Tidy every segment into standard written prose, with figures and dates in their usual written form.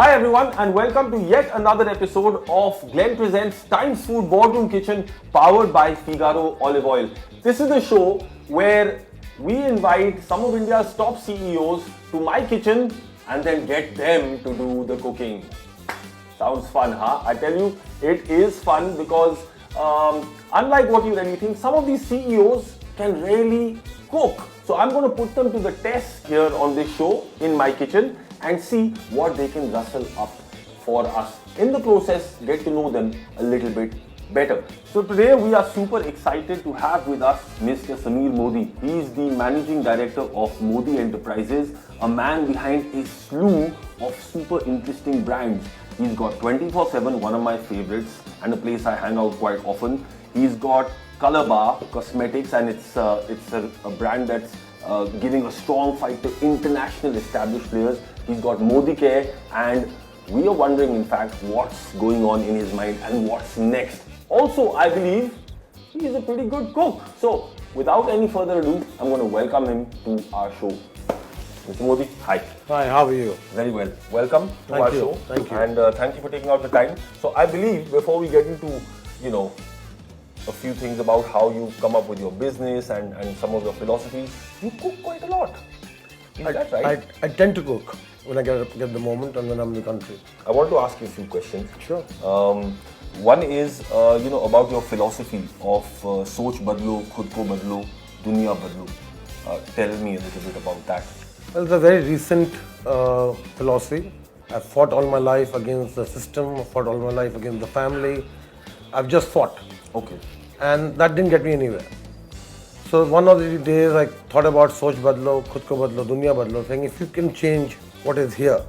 Hi everyone and welcome to yet another episode of Glenn Presents Times Food Boardroom Kitchen powered by Figaro Olive Oil. This is the show where we invite some of India's top CEOs to my kitchen and then get them to do the cooking. Sounds fun, huh? I tell you, it is fun because unlike what you really think, some of these CEOs can really cook. So I'm going to put them to the test here on this show in my kitchen and see what they can rustle up for us. In the process, get to know them a little bit better. So today we are super excited to have with us Mr. Sameer Modi. He is the Managing Director of Modi Enterprises, a man behind a slew of super interesting brands. He's got 24/7, one of my favorites, and a place I hang out quite often. He's got Color Bar Cosmetics, and it's a brand that's giving a strong fight to international established players. He's got Modi Care, and we are wondering, in fact, what's going on in his mind and what's next. Also, I believe he's a pretty good cook. So, without any further ado, I'm going to welcome him to our show. Mr. Modi, hi. Hi, how are you? Very well. Welcome to our show. Thank you. And thank you for taking out the time. So, I believe before we get into, a few things about how you come up with your business and some of your philosophies, you cook quite a lot. Is that right? I tend to cook when I get the moment and when I'm in the country. I want to ask you a few questions. Sure. One is, about your philosophy of Soch Badlo, Khud Ko Badlo, Duniya Badlo. Tell me a little bit about that. Well, it's a very recent philosophy. I've fought all my life against the system, I've fought all my life against the family. I've just fought. Okay. And that didn't get me anywhere. So one of the days I thought about Soch Badlo, Khud Ko Badlo, Duniya Badlo, saying if you can change what is here,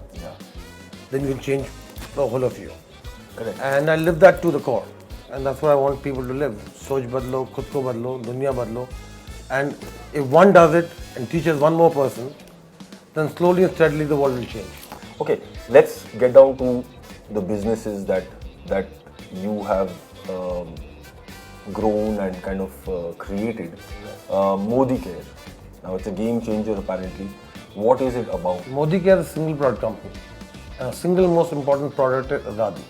then you can change the whole of you. Correct. And I live that to the core. And that's what I want people to live. Soch Badlo, Khud Ko Badlo, Duniya Badlo. And if one does it and teaches one more person, then slowly and steadily the world will change. Okay, let's get down to the businesses that you have grown and kind of created. Modi Care. Now it's a game changer apparently. What is it about? Modi Care is a single product company. And a single most important product is Azadi.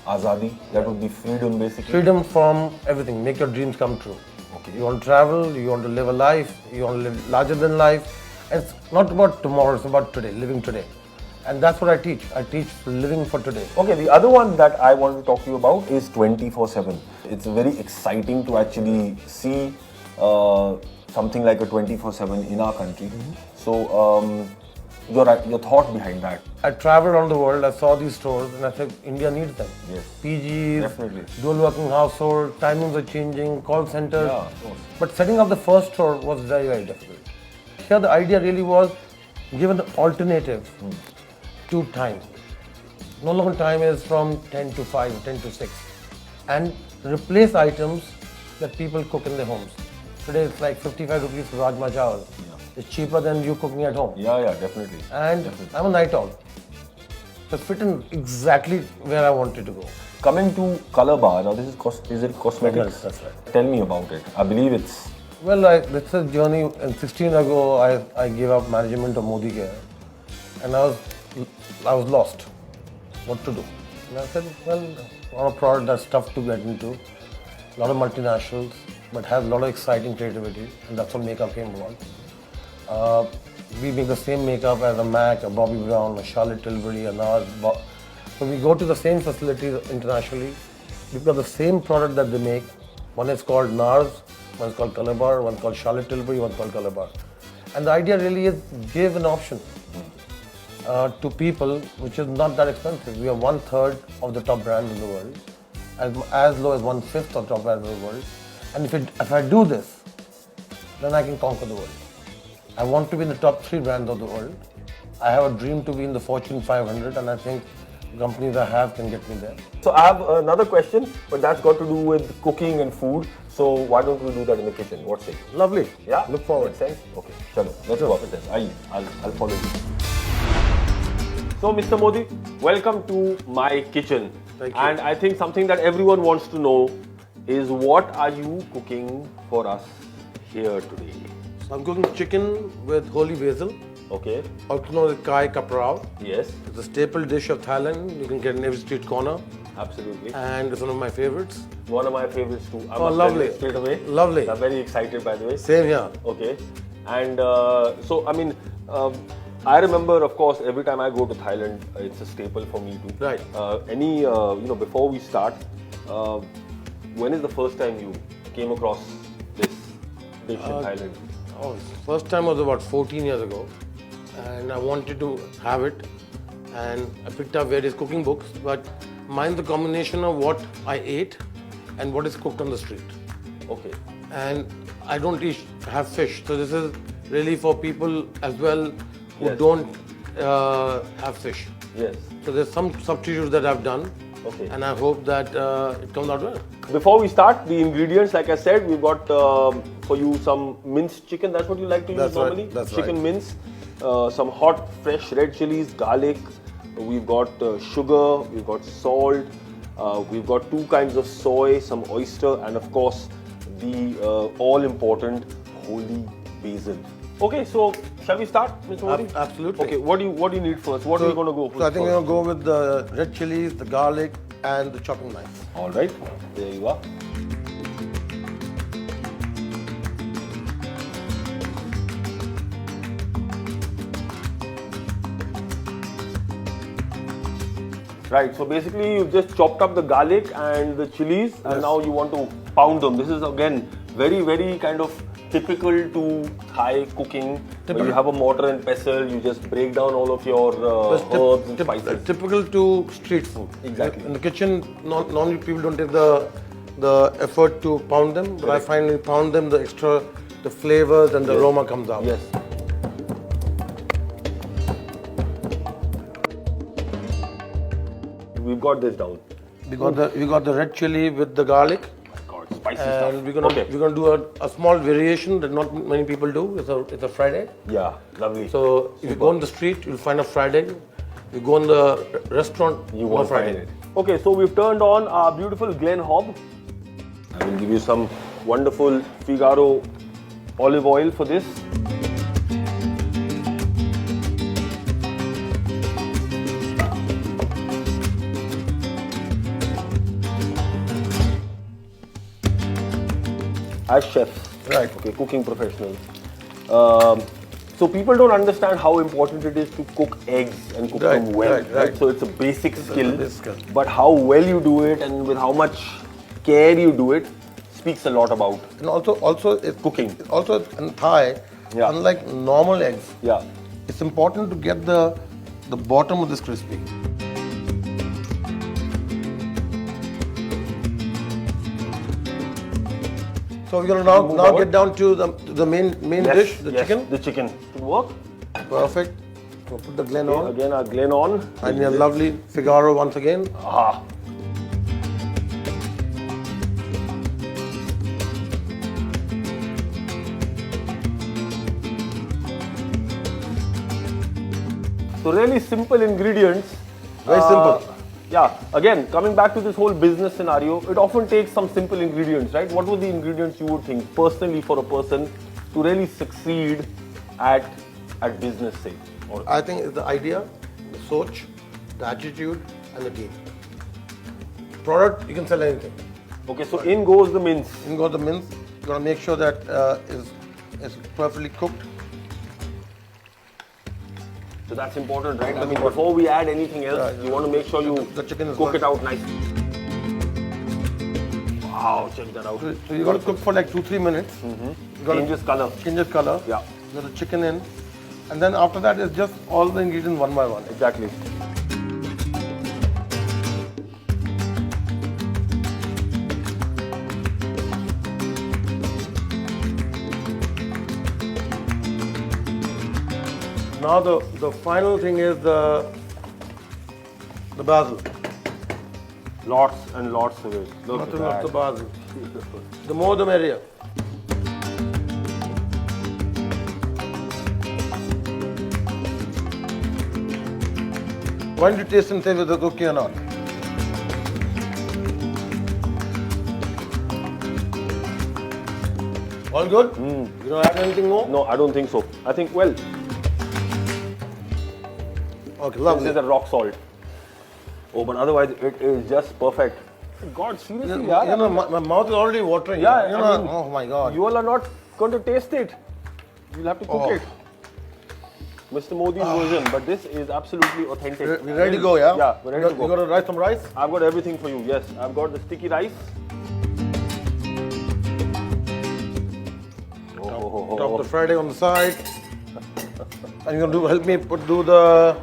Azadi, that would be freedom basically. Freedom from everything, make your dreams come true. Okay. You want to travel, you want to live a life, you want to live larger than life. And it's not about tomorrow, it's about today, living today. And that's what I teach. I teach living for today. Okay, the other one that I want to talk to you about is 24/7. It's very exciting to actually see something like a 24/7 in our country. So, your thought behind that? I traveled around the world, I saw these stores and I said, India needs them. Yes. PGs, Definitely. dual working household, timings are changing, call centers. Yeah, of course. But setting up the first store was very, very difficult. Here the idea really was given the alternative to time. No longer time is from 10 to 5, 10 to 6. And replace items that people cook in their homes. Today it's like 55 rupees for Rajma Chawal. It's cheaper than you cooking at home. Yeah, definitely. And I'm a night owl. So fit in exactly where I wanted to go. Coming to Color Bar, now this is it cosmetics? Yes, that's right. Tell me about it. I believe it's... Well, that's a journey. And 16 ago, I gave up management of Modi Care. And I was lost. What to do? And I said, well, on a product that's tough to get into, a lot of multinationals, but has a lot of exciting creativity, and that's what makeup came about. We make the same makeup as a MAC, a Bobbi Brown, a Charlotte Tilbury, a NARS. So we go to the same facilities internationally. We've got the same product that they make. One is called NARS, one is called Color Bar, one is called Charlotte Tilbury, one is called Color Bar. And the idea really is give an option to people which is not that expensive. We are 1/3 of the top brands in the world, as low as 1/5 of top brands in the world. And if I do this, then I can conquer the world. I want to be in the top 3 brands of the world. I have a dream to be in the Fortune 500, and I think the companies I have can get me there. So I have another question, but that's got to do with cooking and food. So why don't we do that in the kitchen? What say? Lovely. Yeah? Look forward. Makes sense? Okay, chalo, let's go up with this. I'll follow you. So Mr. Modi, welcome to my kitchen. Thank you. And I think something that everyone wants to know is what are you cooking for us here today? So I'm cooking chicken with holy basil. Okay. also known as Kai Kaprao. Yes. It's a staple dish of Thailand. You can get in every street corner, Absolutely. and it's one of my favorites. One of my favorites too. I Oh, must lovely. tell you straight away. Lovely. I'm very excited, by the way. Same here. Okay. And so, I mean, I remember, of course, every time I go to Thailand, it's a staple for me too. Right. Before we start, when is the first time you came across this dish in Thailand? Oh, first time was about 14 years ago, and I wanted to have it, and I picked up various cooking books, but mine's the combination of what I ate and what is cooked on the street. Okay. And I don't have fish, so this is really for people as well who Yes. don't have fish. Yes. So there's some substitutes that I've done, Okay. and I hope that it comes out well. Before we start, the ingredients, like I said, we've got for you some minced chicken. That's what you like to use That's right, normally? that's chicken right. mince, some hot, fresh red chilies, garlic. We've got sugar, we've got salt, we've got 2 kinds of soy, some oyster, and of course, the all-important holy basil. Okay, so shall we start, Mr. Modi? Absolutely. Okay, what do you need first? What are we going to go with So I think we're first? going to go with the red chilies, the garlic, and the chopping knife. All right, there you are. Right, so basically you've just chopped up the garlic and the chilies and now you want to pound them. This is again very, very kind of typical to Thai cooking. Where you have a mortar and pestle, you just break down all of your herbs and spices. Typical to street food. Exactly. In the kitchen, normally people don't take the effort to pound them, but I Correct. find when you pound them, the flavors and the aroma comes out. Yes. We've got this down. We got the red chili with the garlic, God, spicy and stuff. we're gonna do a small variation that not many people do. It's a fried egg. Yeah, lovely. So if you go on the street, you'll find a fried egg. You go in the restaurant, You no won't fried find egg. it. Okay, so we've turned on our beautiful Glen Hob. I will give you some wonderful Figaro olive oil for this. As chefs, Right. okay, cooking professionals. So people don't understand how important it is to cook eggs and cook Right, them well, right. So it's a basic skill, basic skill. but how well you do it and with how much care you do it speaks a lot about. And also it's Cooking. Also in Thai, Yeah. unlike normal eggs, Yeah, it's important to get the bottom of this crispy. So we're gonna Move now forward. get down to the main yes, dish, the yes, chicken. The chicken should work. Perfect. We'll put the Glen on. Again, our Glen on. And your lovely Figaro once again. Ah. So really simple ingredients. Very simple. Yeah. Again, coming back to this whole business scenario, it often takes some simple ingredients, right? What were the ingredients you would think personally for a person to really succeed at business, say? Or I think it's the idea, the soch, the attitude, and the team. Product, you can sell anything. okay, so in goes the mince. You got the mince. You gotta make sure that it's perfectly cooked. So that's important, right? I mean, before we add anything else, Right. you want to make sure you The chicken is cook well- it out nicely. Wow, check that out. So you got to cook for like 2-3 minutes. You got Changes color. changes color. Yeah, You got the chicken in, and then after that it's just all the ingredients one by one. exactly. Now the final thing is the basil. Lots and lots of it. Look Nothing at but the that. basil. The more the merrier. Why don't you taste and say whether it's okay or not? All good? You don't add anything more? No, I don't think so. I think, well, Okay, lovely. This is a rock salt. Oh, but otherwise it is just perfect. God, seriously, yaar, You know, my mouth is already watering. Yeah, You I know, mean, oh my God. you all are not going to taste it. You'll have to cook Oh. it. Mr. Modi's version, but this is absolutely authentic. We ready to go, yeah? Yeah, we're ready to go. You got to rice some rice? I've got everything for you. Yes, I've got the sticky rice. Top the fried egg on the side. And you're going to help me do the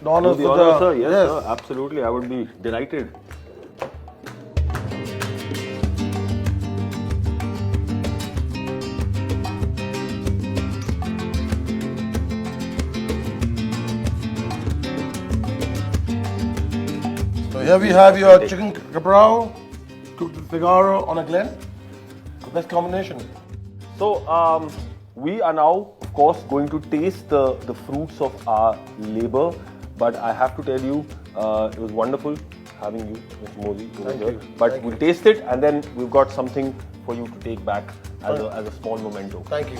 honors The with honor, sir. Yes, sir. Absolutely. I would be delighted. So here we have your chicken caprao cooked with Figaro on a Glen. The best combination. So, we are now, of course, going to taste the fruits of our labor. But I have to tell you, it was wonderful having you, Mr. Modi, over Thank here. you. But Thank we'll you. taste it, and then we've got something for you to take back as a small memento. Thank you.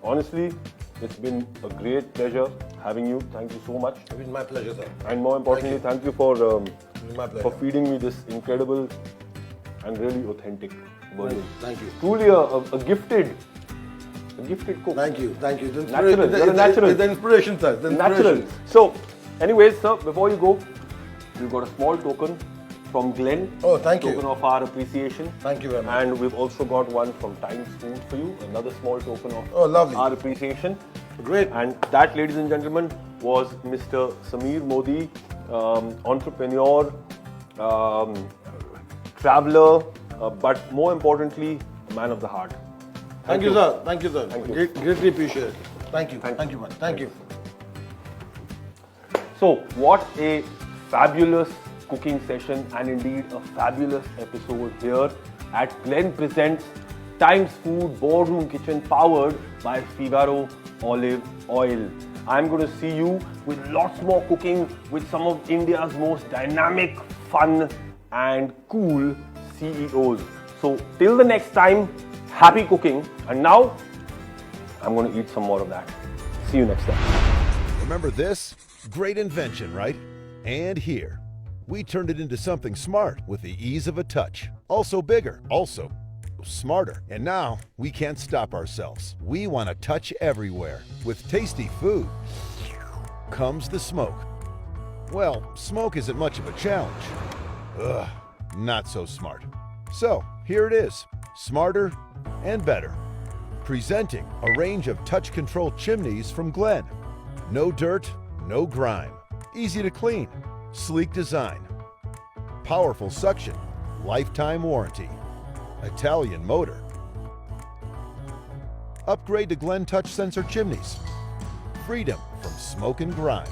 Honestly, it's been a great pleasure having you. Thank you so much. It's been my pleasure, sir. And more importantly, thank you for It's my pleasure. for feeding me this incredible and really authentic burger. Thank you. Truly a gifted cook. Thank you. Thank you. It's Natural. You're a natural. It's the inspiration, sir. It's the Natural. inspiration. So, anyways, sir, before you go, we've got a small token from Glen. Oh, thank you. Token of our appreciation. Thank you very much. And we've also got one from Times Food for you. Another small token of Oh, lovely. our appreciation. Great. And that, ladies and gentlemen, was Mr. Sameer Modi, entrepreneur, traveler, but more importantly, a man of the heart. Thank you, sir. Thank you, sir. Thank you. Greatly appreciate it. Thank you. Thank Thank you. you, man. Thank you. So, what a fabulous cooking session and indeed a fabulous episode here at Glen Presents Times Food Boardroom Kitchen, powered by Figaro Olive Oil. I'm going to see you with lots more cooking with some of India's most dynamic, fun and cool CEOs. So till the next time, happy cooking. And now I'm going to eat some more of that. See you next time. Remember this? Great invention, right? And here, we turned it into something smart with the ease of a touch. Also bigger, also smarter. And now we can't stop ourselves. We want to touch everywhere. With tasty food comes the smoke. Well, smoke isn't much of a challenge. Ugh, not so smart. So here it is, smarter and better. Presenting a range of touch-control chimneys from Glen. No dirt, no grime. Easy to clean, sleek design. Powerful suction, lifetime warranty. Italian motor. Upgrade to Glen Touch Sensor chimneys. Freedom from smoke and grime.